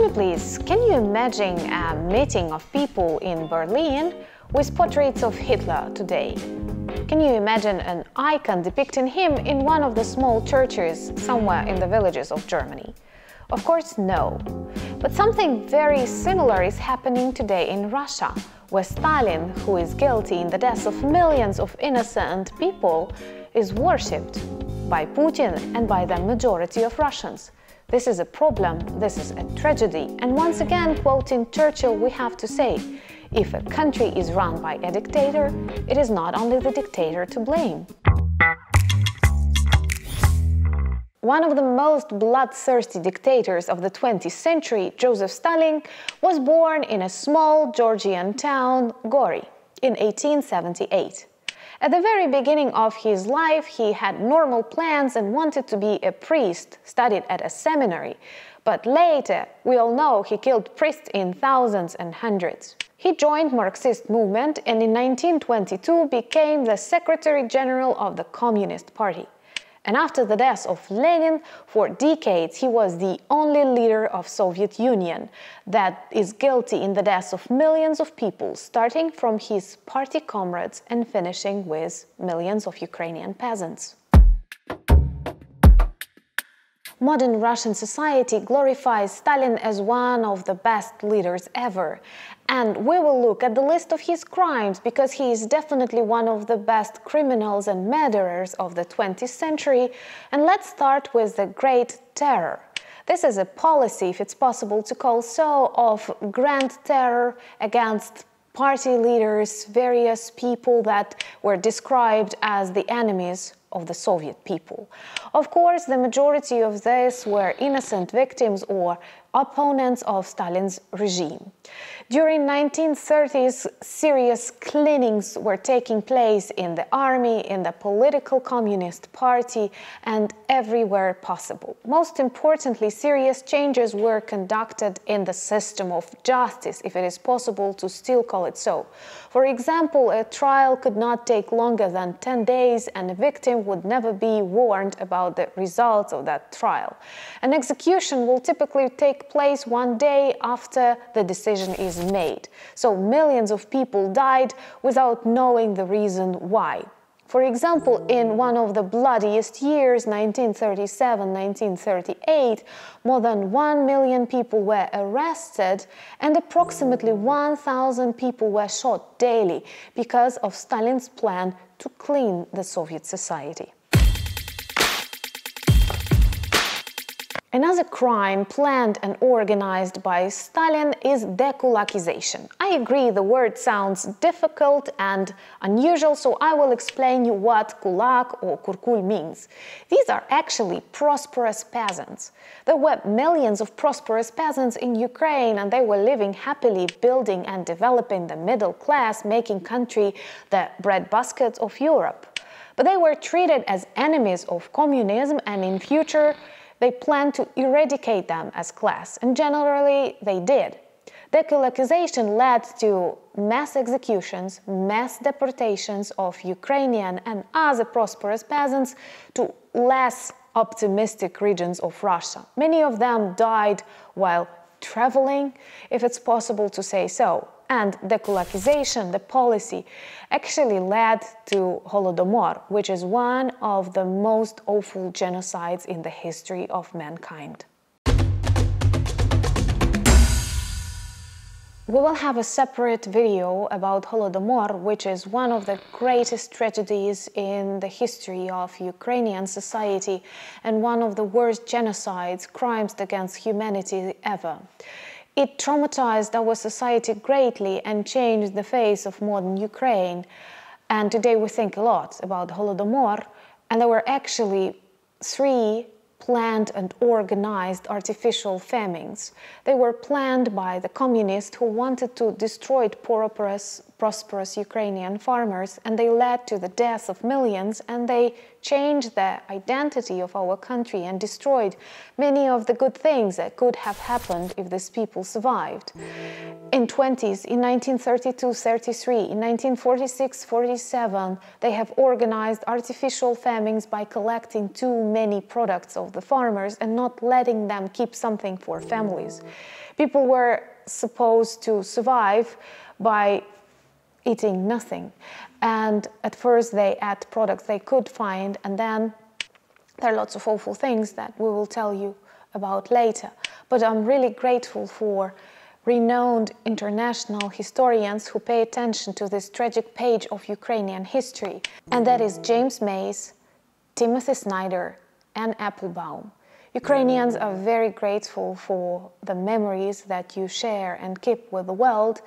me please, can you imagine a meeting of people in Berlin with portraits of Hitler today? Can you imagine an icon depicting him in one of the small churches somewhere in the villages of Germany? Of course, no. But something very similar is happening today in Russia, where Stalin, who is guilty in the deaths of millions of innocent people, is worshipped by Putin and by the majority of Russians. This is a problem, this is a tragedy, and once again, quoting Churchill, we have to say, if a country is run by a dictator, it is not only the dictator to blame. One of the most bloodthirsty dictators of the 20th century, Joseph Stalin, was born in a small Georgian town, Gori, in 1878. At the very beginning of his life, he had normal plans and wanted to be a priest, studied at a seminary. But later, we all know he killed priests in thousands and hundreds. He joined Marxist movement and in 1922 became the Secretary General of the Communist Party. And after the death of Lenin, for decades he was the only leader of Soviet Union that is guilty in the deaths of millions of people, starting from his party comrades and finishing with millions of Ukrainian peasants. Modern Russian society glorifies Stalin as one of the best leaders ever. And we will look at the list of his crimes because he is definitely one of the best criminals and murderers of the 20th century. And let's start with the Great Terror. This is a policy, if it's possible to call so, of grand terror against party leaders, various people that were described as the enemies of the Soviet people. Of course, the majority of these were innocent victims or opponents of Stalin's regime. During 1930s, serious cleanings were taking place in the army, in the political communist party, and everywhere possible. Most importantly, serious changes were conducted in the system of justice, if it is possible to still call it so. For example, a trial could not take longer than 10 days, and a victim would never be warned about the results of that trial. An execution will typically take place one day after the decision is made. So millions of people died without knowing the reason why. For example, in one of the bloodiest years, 1937-1938, more than 1 million people were arrested and approximately 1,000 people were shot daily because of Stalin's plan to clean the Soviet society. Another crime planned and organized by Stalin is decolakization. I agree the word sounds difficult and unusual, so I will explain you what kulak or kurkul means. These are actually prosperous peasants. There were millions of prosperous peasants in Ukraine and they were living happily, building and developing the middle class, making country the breadbasket of Europe. But they were treated as enemies of communism and in future they planned to eradicate them as class, and generally they did. Decolakization led to mass executions, mass deportations of Ukrainian and other prosperous peasants to less optimistic regions of Russia. Many of them died while traveling, if it's possible to say so. And decolakization, the policy, actually led to Holodomor, which is one of the most awful genocides in the history of mankind. We will have a separate video about Holodomor, which is one of the greatest tragedies in the history of Ukrainian society and one of the worst genocides, crimes against humanity ever. It traumatized our society greatly and changed the face of modern Ukraine. And today we think a lot about Holodomor, and there were actually 3 planned and organized artificial famines. They were planned by the communists who wanted to destroy prosperous Ukrainian farmers, and they led to the death of millions, and they changed the identity of our country and destroyed many of the good things that could have happened if these people survived. In 1920s, in 1932-33, in 1946-47, they have organized artificial famines by collecting too many products of the farmers and not letting them keep something for families. People were supposed to survive by eating nothing. And at first they ate products they could find, and then there are lots of awful things that we will tell you about later. But I'm really grateful for renowned international historians who pay attention to this tragic page of Ukrainian history. And that is James Mays, Timothy Snyder, and Applebaum. Ukrainians are very grateful for the memories that you share and keep with the world.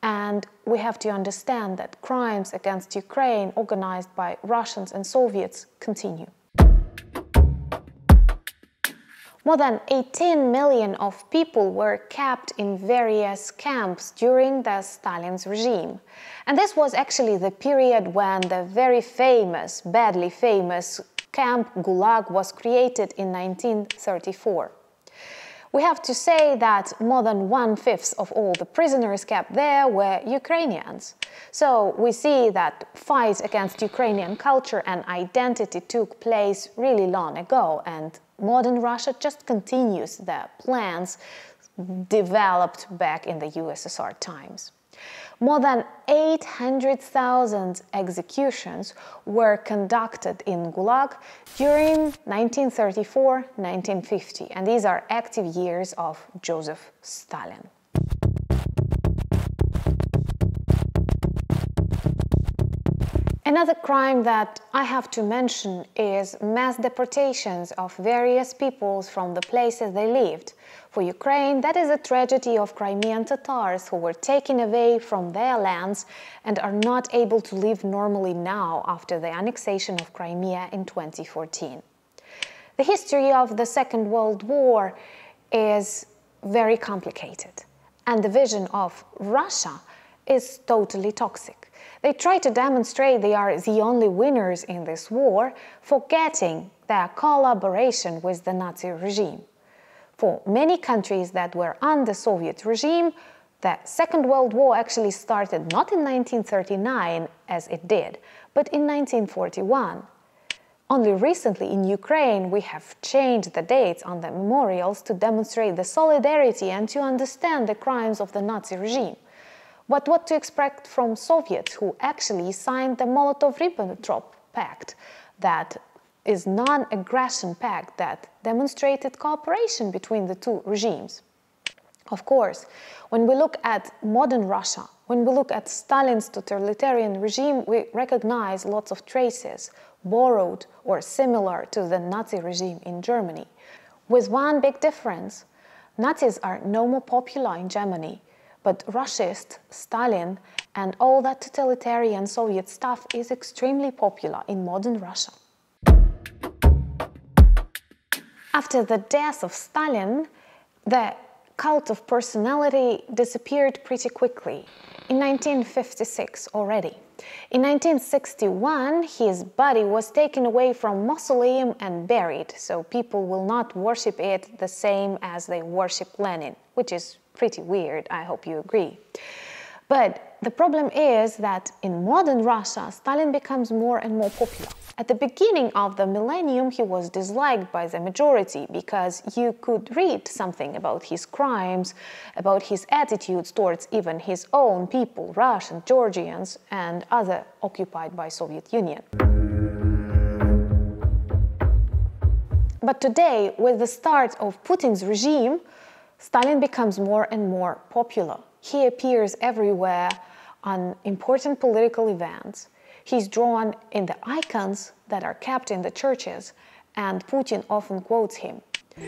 And we have to understand that crimes against Ukraine organized by Russians and Soviets continue. More than 18 million of people were kept in various camps during the Stalin's regime. And this was actually the period when the very famous, badly famous camp Gulag was created in 1934. We have to say that more than 1/5 of all the prisoners kept there were Ukrainians. So we see that fight against Ukrainian culture and identity took place really long ago, and modern Russia just continues the plans developed back in the USSR times. More than 800,000 executions were conducted in Gulag during 1934-1950, and these are active years of Joseph Stalin. Another crime that I have to mention is mass deportations of various peoples from the places they lived. For Ukraine, that is a tragedy of Crimean Tatars who were taken away from their lands and are not able to live normally now after the annexation of Crimea in 2014. The history of the Second World War is very complicated, and the vision of Russia is totally toxic. They try to demonstrate they are the only winners in this war, forgetting their collaboration with the Nazi regime. For many countries that were under Soviet regime, the Second World War actually started not in 1939, as it did, but in 1941. Only recently in Ukraine we have changed the dates on the memorials to demonstrate the solidarity and to understand the crimes of the Nazi regime. But what to expect from Soviets who actually signed the Molotov-Ribbentrop Pact, that is non-aggression pact that demonstrated cooperation between the two regimes? Of course, when we look at modern Russia, when we look at Stalin's totalitarian regime, we recognize lots of traces, borrowed or similar to the Nazi regime in Germany. With one big difference: Nazis are no more popular in Germany, but Russist, Stalin, and all that totalitarian Soviet stuff is extremely popular in modern Russia. After the death of Stalin, the cult of personality disappeared pretty quickly, in 1956 already. In 1961, his body was taken away from mausoleum and buried, so people will not worship it the same as they worship Lenin, which is pretty weird, I hope you agree. But the problem is that in modern Russia, Stalin becomes more and more popular. At the beginning of the millennium, he was disliked by the majority because you could read something about his crimes, about his attitudes towards even his own people, Russians, Georgians, and other occupied by Soviet Union. But today, with the start of Putin's regime, Stalin becomes more and more popular. He appears everywhere on important political events. He's drawn in the icons that are kept in the churches, and Putin often quotes him.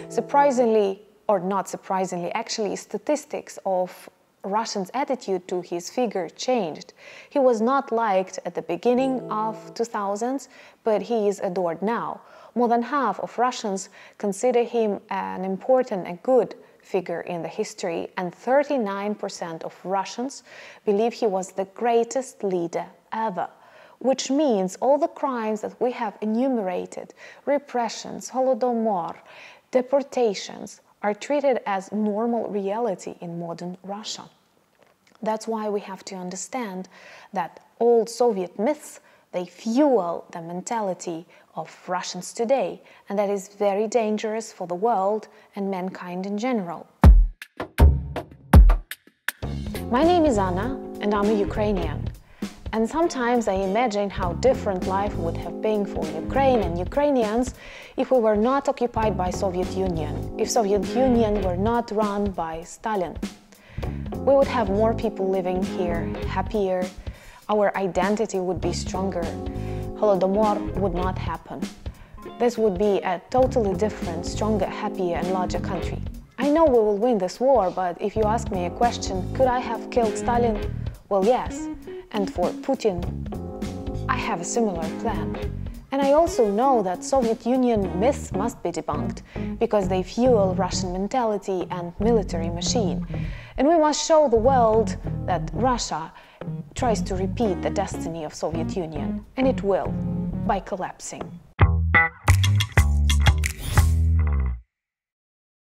Surprisingly, or not surprisingly, actually, statistics of Russians' attitude to his figure changed. He was not liked at the beginning of 2000s, but he is adored now. More than half of Russians consider him an important and good figure in the history, and 39% of Russians believe he was the greatest leader ever. which means all the crimes that we have enumerated, repressions, Holodomor, deportations, are treated as normal reality in modern Russia. That's why we have to understand that old Soviet myths, they fuel the mentality of Russians today, and that is very dangerous for the world and mankind in general. My name is Anna, and I'm a Ukrainian. And sometimes I imagine how different life would have been for Ukraine and Ukrainians if we were not occupied by Soviet Union, if Soviet Union were not run by Stalin. We would have more people living here, happier, our identity would be stronger, Holodomor would not happen. This would be a totally different, stronger, happier and larger country. I know we will win this war, but if you ask me a question, could I have killed Stalin? Well, yes. And for Putin, I have a similar plan. And I also know that Soviet Union myths must be debunked, because they fuel Russian mentality and military machine. And we must show the world that Russia tries to repeat the destiny of Soviet Union, and it will, by collapsing.